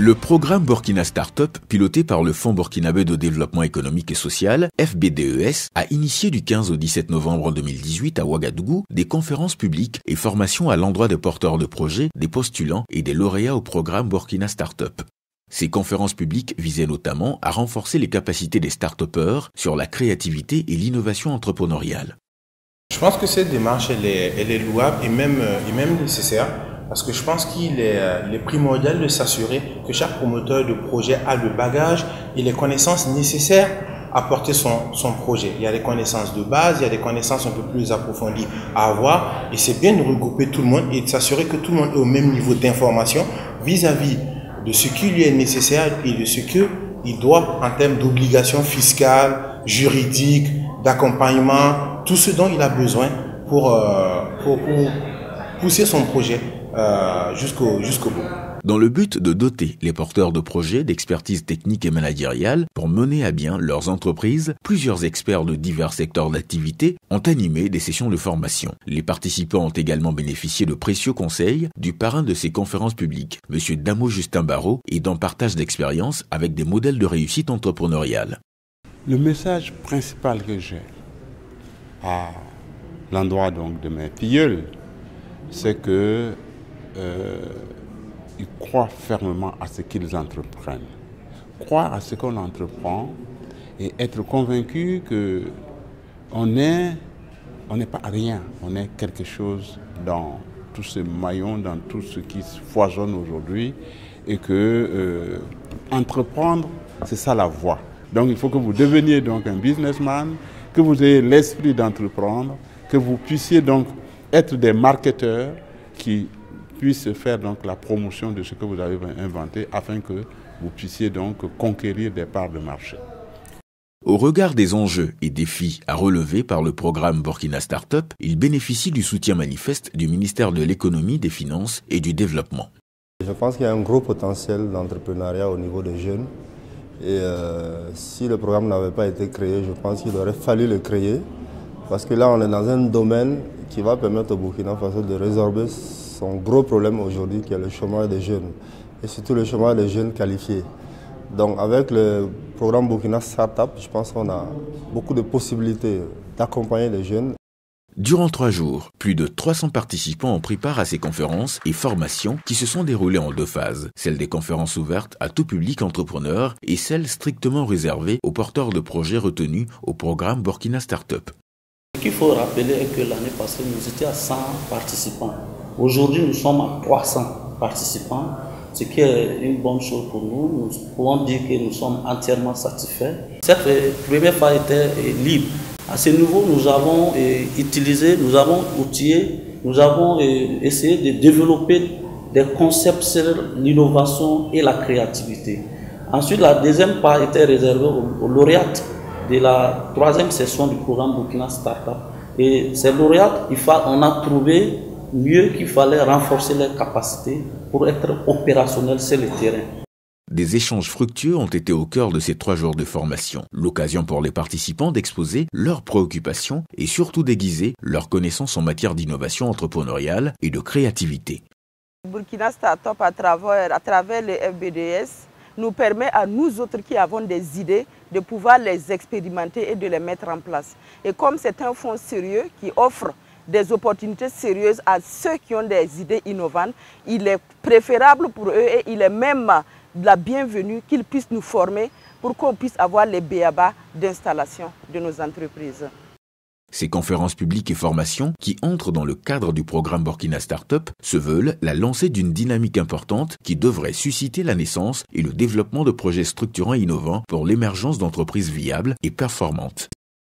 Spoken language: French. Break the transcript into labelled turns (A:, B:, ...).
A: Le programme Burkina Startup, piloté par le Fonds burkinabé de développement économique et social, FBDES, a initié du 15 au 17 novembre 2018 à Ouagadougou des conférences publiques et formations à l'endroit des porteurs de projets, des postulants et des lauréats au programme Burkina Startup. Ces conférences publiques visaient notamment à renforcer les capacités des start-upers sur la créativité et l'innovation entrepreneuriale.
B: Je pense que cette démarche elle est louable et même nécessaire. Parce que je pense qu'il est primordial de s'assurer que chaque promoteur de projet a le bagage et les connaissances nécessaires à porter son projet. Il y a des connaissances de base, il y a des connaissances un peu plus approfondies à avoir. Et c'est bien de regrouper tout le monde et de s'assurer que tout le monde est au même niveau d'information vis-à-vis de ce qui lui est nécessaire et de ce qu'il doit en termes d'obligations fiscales, juridiques, d'accompagnement, tout ce dont il a besoin pour pousser son projet jusqu'au bout.
A: Dans le but de doter les porteurs de projets d'expertise technique et managériale pour mener à bien leurs entreprises, plusieurs experts de divers secteurs d'activité ont animé des sessions de formation. Les participants ont également bénéficié de précieux conseils du parrain de ces conférences publiques, M. Damo Justin Barrault, et d'un partage d'expérience avec des modèles de réussite entrepreneuriale.
C: Le message principal que j'ai à l'endroit donc de mes filleuls, c'est que ils croient fermement à ce qu'ils entreprennent. Croire à ce qu'on entreprend et être convaincu qu'on n'est pas rien, on est quelque chose dans tout ce maillon, dans tout ce qui foisonne aujourd'hui et que entreprendre, c'est ça la voie. Donc il faut que vous deveniez donc un businessman, que vous ayez l'esprit d'entreprendre, que vous puissiez donc être des marketeurs qui puissent faire donc la promotion de ce que vous avez inventé afin que vous puissiez donc conquérir des parts de marché.
A: Au regard des enjeux et défis à relever par le programme Burkina Startup, il bénéficie du soutien manifeste du ministère de l'Économie, des Finances et du Développement.
D: Je pense qu'il y a un gros potentiel d'entrepreneuriat au niveau des jeunes. Et si le programme n'avait pas été créé, je pense qu'il aurait fallu le créer. Parce que là, on est dans un domaine qui va permettre au Burkina Faso de résorber son gros problème aujourd'hui, qui est le chômage des jeunes. Et surtout le chômage des jeunes qualifiés. Donc avec le programme Burkina Startup, je pense qu'on a beaucoup de possibilités d'accompagner les jeunes.
A: Durant 3 jours, plus de 300 participants ont pris part à ces conférences et formations qui se sont déroulées en 2 phases. Celle des conférences ouvertes à tout public entrepreneur et celle strictement réservée aux porteurs de projets retenus au programme Burkina Startup.
E: Ce qu'il faut rappeler est que l'année passée, nous étions à 100 participants. Aujourd'hui, nous sommes à 300 participants, ce qui est une bonne chose pour nous. Nous pouvons dire que nous sommes entièrement satisfaits. Cette première phase était libre. À ce niveau, nous avons utilisé, nous avons outillé, nous avons essayé de développer des concepts sur l'innovation et la créativité. Ensuite, la deuxième part était réservée aux lauréats de la 3e session du programme Burkina Startup. Et ces lauréats, on a trouvé mieux qu'il fallait renforcer leurs capacités pour être opérationnels sur le terrain.
A: Des échanges fructueux ont été au cœur de ces 3 jours de formation. L'occasion pour les participants d'exposer leurs préoccupations et surtout d'aiguiser leurs connaissances en matière d'innovation entrepreneuriale et de créativité.
F: Burkina Startup, à travers les FBDS, nous permet à nous autres qui avons des idées de pouvoir les expérimenter et de les mettre en place. Et comme c'est un fonds sérieux qui offre des opportunités sérieuses à ceux qui ont des idées innovantes, il est préférable pour eux et il est même la bienvenue qu'ils puissent nous former pour qu'on puisse avoir les b.a.-ba d'installation de nos entreprises.
A: Ces conférences publiques et formations, qui entrent dans le cadre du programme Burkina Startup, se veulent la lancée d'une dynamique importante qui devrait susciter la naissance et le développement de projets structurants et innovants pour l'émergence d'entreprises viables et performantes.